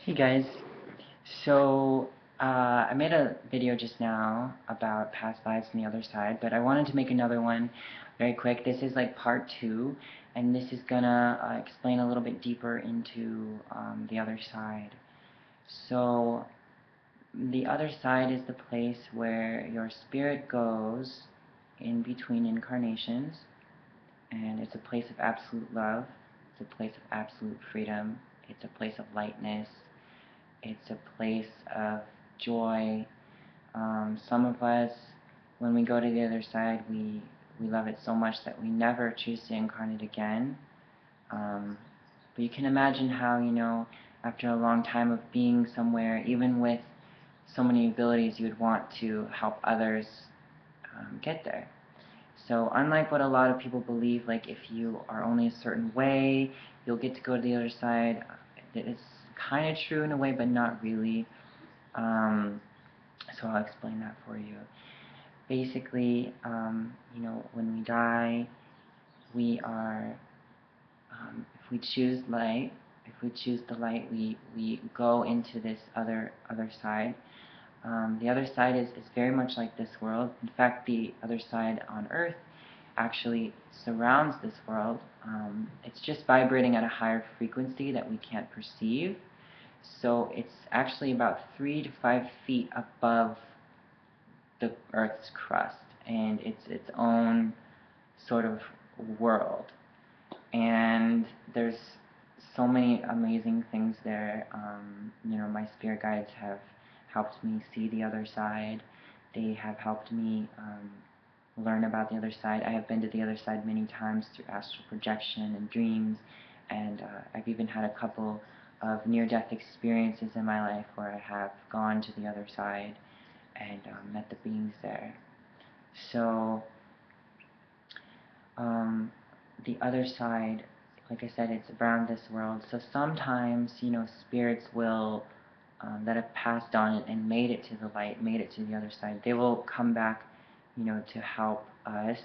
Hey guys, so I made a video just now about past lives on the other side, but I wanted to make another one very quick. This is like part 2, and this is gonna explain a little bit deeper into the other side. So the other side is the place where your spirit goes in between incarnations, and it's a place of absolute love, it's a place of absolute freedom, it's a place of lightness, it's a place of joy. Some of us, when we go to the other side, we love it so much that we never choose to incarnate again. But you can imagine how, after a long time of being somewhere, even with so many abilities, you would want to help others get there. So unlike what a lot of people believe, like if you are only a certain way, you'll get to go to the other side, it's kind of true in a way, but not really. So I'll explain that for you. Basically, when we die, we are, if we choose light, if we choose the light, we go into this other side. The other side is very much like this world. In fact, the other side on Earth actually surrounds this world. It's just vibrating at a higher frequency that we can't perceive. So it's actually about 3 to 5 feet above the Earth's crust, and it's its own sort of world. And there's so many amazing things there. My spirit guides have helped me see the other side. They have helped me learn about the other side. I have been to the other side many times through astral projection and dreams, and I've even had a couple of near-death experiences in my life where I have gone to the other side and met the beings there. So the other side, like I said, it's around this world. So sometimes, spirits will that have passed on and made it to the light, made it to the other side, they will come back, to help us.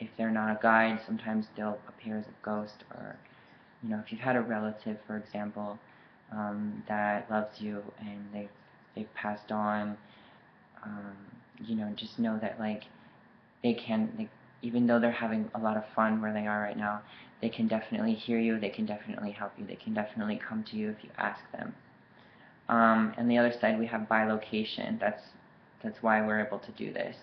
If they're not a guide, sometimes they'll appear as a ghost, or if you've had a relative, for example, that loves you and they've passed on, just know that even though they're having a lot of fun where they are right now, they can definitely hear you, they can definitely help you, they can definitely come to you if you ask them. And the other side, we have bilocation. That's why we're able to do this.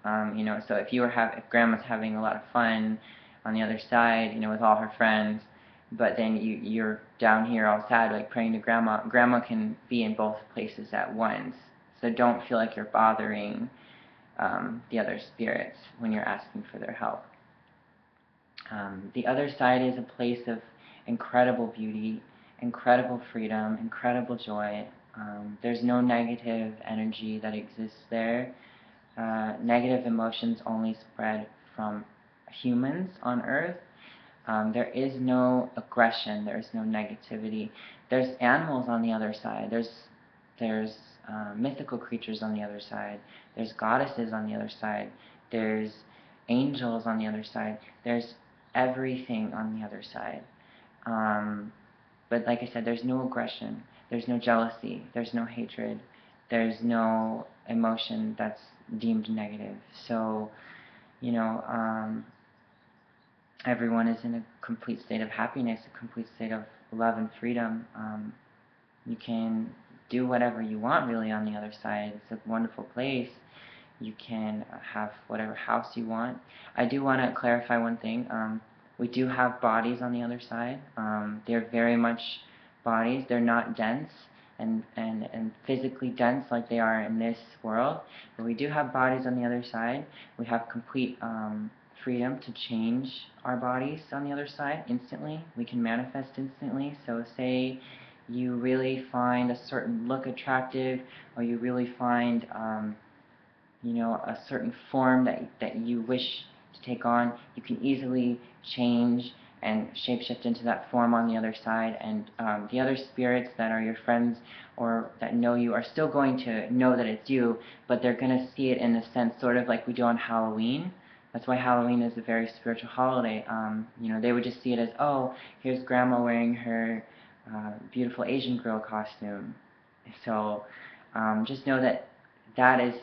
So if grandma's having a lot of fun on the other side, with all her friends, but then you're down here all sad, like praying to grandma. Grandma can be in both places at once. So don't feel like you're bothering the other spirits when you're asking for their help. The other side is a place of incredible beauty, incredible freedom, incredible joy. There's no negative energy that exists there. Negative emotions only spread from humans on Earth. There is no aggression. There is no negativity. There's animals on the other side. There's mythical creatures on the other side. There's goddesses on the other side. There's angels on the other side. There's everything on the other side. But like I said, there's no aggression. There's no jealousy. There's no hatred. There's no emotion that's deemed negative. So, everyone is in a complete state of happiness, a complete state of love and freedom. You can do whatever you want really on the other side. It's a wonderful place. You can have whatever house you want. I do want to clarify one thing. We do have bodies on the other side. They're very much bodies. They're not dense and physically dense like they are in this world. But we do have bodies on the other side. We have complete freedom to change our bodies on the other side instantly. We can manifest instantly. So say you really find a certain look attractive, or you really find a certain form that you wish to take on, you can easily change and shapeshift into that form on the other side, and the other spirits that are your friends or that know you are still going to know that it's you, but they're going to see it in a sense sort of like we do on Halloween. That's why Halloween is a very spiritual holiday. They would just see it as, oh, here's grandma wearing her beautiful Asian girl costume. So just know that that is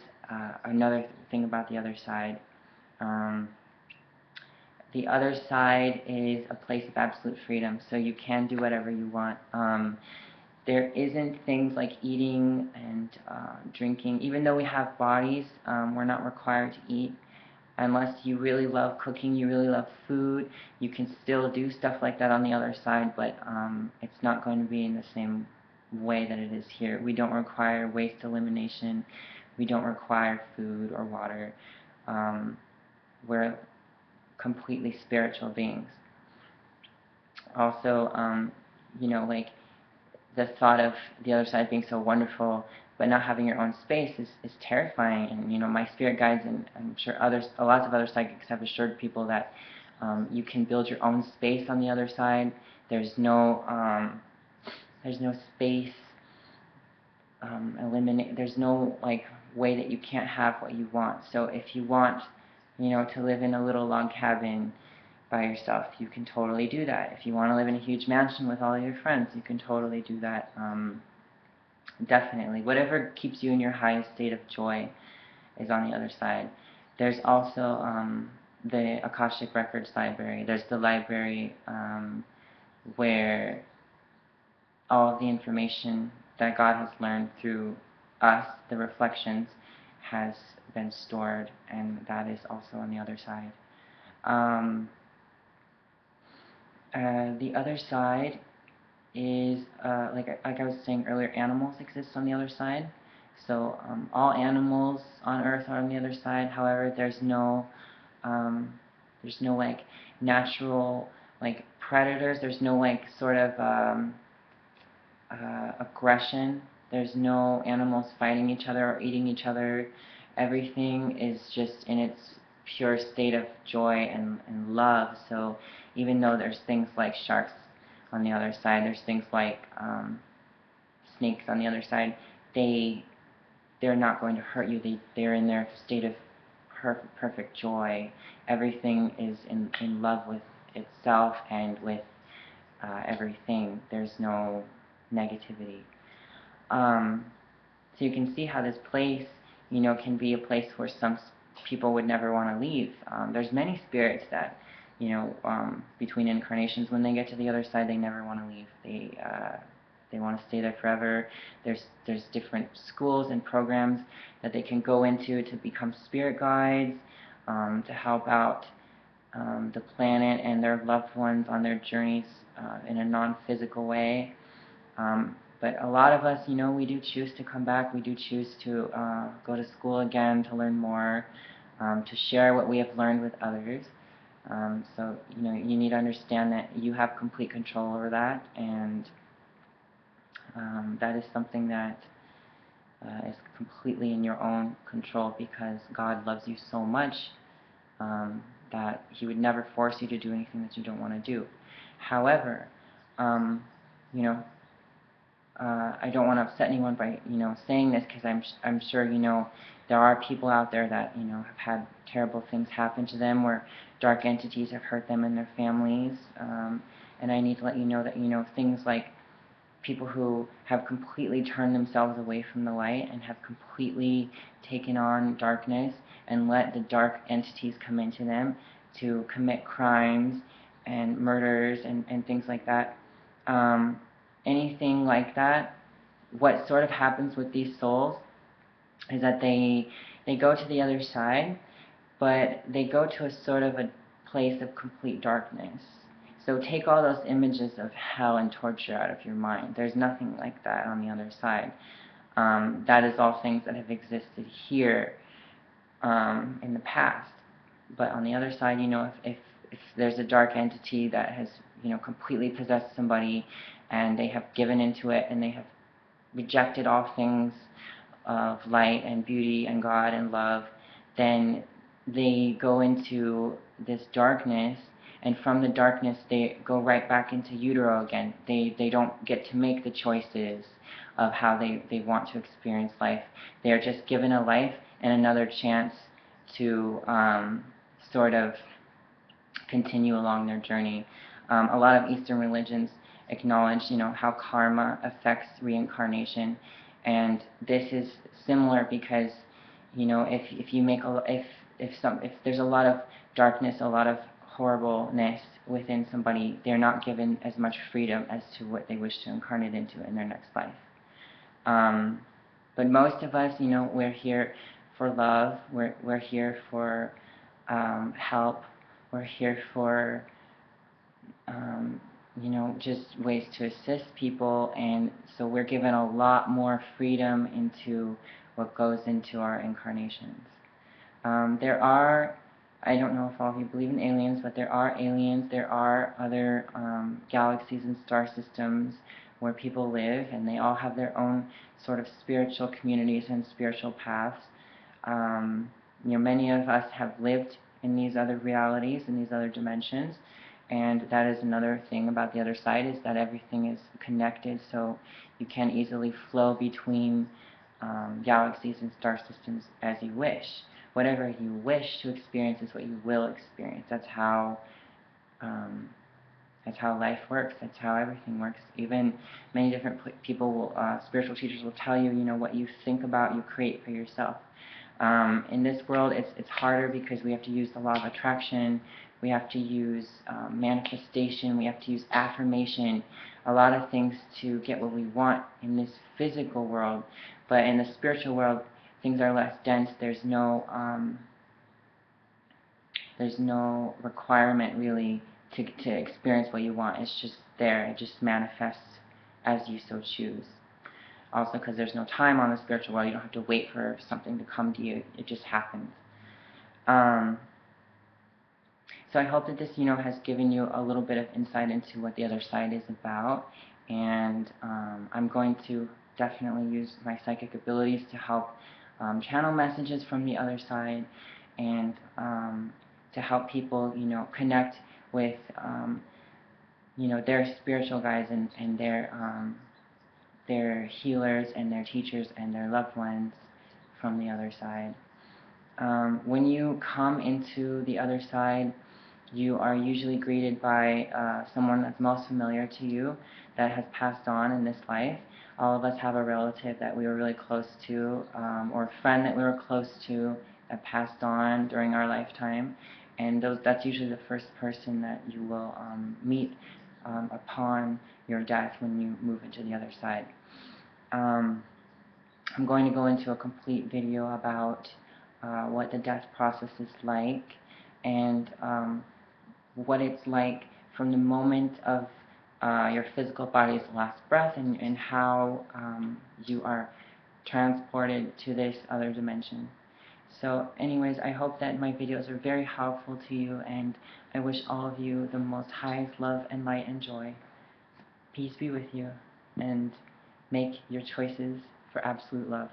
another thing about the other side. Um, the other side is a place of absolute freedom, so you can do whatever you want. There isn't things like eating and drinking. Even though we have bodies, we're not required to eat. Unless you really love cooking, you really love food, you can still do stuff like that on the other side, but it's not going to be in the same way that it is here. We don't require waste elimination. We don't require food or water. We're completely spiritual beings. Also, like the thought of the other side being so wonderful, but not having your own space is terrifying. And my spirit guides, and I'm sure lots of other psychics have assured people that you can build your own space on the other side. There's no space There's no way that you can't have what you want. So if you want, to live in a little log cabin by yourself, you can totally do that. If you want to live in a huge mansion with all your friends, you can totally do that. Definitely. Whatever keeps you in your highest state of joy is on the other side. There's also the Akashic Records Library. There's the library where all of the information that God has learned through us, the reflections, has been stored, and that is also on the other side. The other side is, like I was saying earlier, animals exist on the other side. So all animals on Earth are on the other side. However, there's no natural predators. There's no sort of aggression. There's no animals fighting each other or eating each other. Everything is just in its pure state of joy and love. So even though there's things like sharks on the other side, there's things like snakes on the other side, they're not going to hurt you. They're in their state of perfect joy. Everything is in love with itself and with everything. There's no negativity. So you can see how this place, can be a place where some people would never want to leave. There's many spirits that, between incarnations, when they get to the other side, they never want to leave. They want to stay there forever. There's different schools and programs that they can go into to become spirit guides, to help out the planet and their loved ones on their journeys in a non-physical way. But a lot of us, we do choose to come back. We do choose to go to school again, to learn more, to share what we have learned with others. So, you need to understand that you have complete control over that, and that is something that is completely in your own control, because God loves you so much that He would never force you to do anything that you don't want to do. However, I don't want to upset anyone by saying this, because I'm sure there are people out there that have had terrible things happen to them, where dark entities have hurt them and their families, and I need to let you know that things like people who have completely turned themselves away from the light and have completely taken on darkness and let the dark entities come into them to commit crimes and murders and things like that. Anything like that, what sort of happens with these souls is that they go to the other side, but they go to a sort of a place of complete darkness. So take all those images of hell and torture out of your mind. There's nothing like that on the other side. That is all things that have existed here in the past. But on the other side, if there's a dark entity that has completely possessed somebody, and they have given into it, and they have rejected all things of light and beauty and God and love, then they go into this darkness, and from the darkness they go right back into utero again. They don't get to make the choices of how they want to experience life. They are just given a life and another chance to sort of continue along their journey. A lot of Eastern religions acknowledged, how karma affects reincarnation, and this is similar because, if you make if there's a lot of darkness, a lot of horribleness within somebody, they're not given as much freedom as to what they wish to incarnate into in their next life. But most of us, we're here for love. We're here for help. We're here for just ways to assist people, and so we're given a lot more freedom into what goes into our incarnations. There are, I don't know if all of you believe in aliens, but there are aliens, there are other galaxies and star systems where people live, and they all have their own sort of spiritual communities and spiritual paths. Many of us have lived in these other realities, in these other dimensions, and that is another thing about the other side, is that everything is connected, so you can easily flow between galaxies and star systems as you wish. Whatever you wish to experience is what you will experience. That's how life works. That's how everything works. Even many different people will, spiritual teachers will tell you, what you think about, you create for yourself. In this world, it's harder because we have to use the law of attraction. We have to use manifestation. We have to use affirmation. A lot of things to get what we want in this physical world. But in the spiritual world, things are less dense. There's no requirement really to experience what you want. It's just there. It just manifests as you so choose. Also, because there's no time on the spiritual world, you don't have to wait for something to come to you. It just happens. So I hope that this, has given you a little bit of insight into what the other side is about. And I'm going to definitely use my psychic abilities to help channel messages from the other side, and to help people, connect with, their spiritual guides and their healers and their teachers and their loved ones from the other side. When you come into the other side, you are usually greeted by someone that's most familiar to you that has passed on in this life. All of us have a relative that we were really close to, or a friend that we were close to that passed on during our lifetime, and that's usually the first person that you will meet upon your death when you move into the other side. I'm going to go into a complete video about what the death process is like, and what it's like from the moment of your physical body's last breath, and how you are transported to this other dimension. So anyways, I hope that my videos are very helpful to you, and I wish all of you the most highest love and light and joy. Peace be with you, and make your choices for absolute love.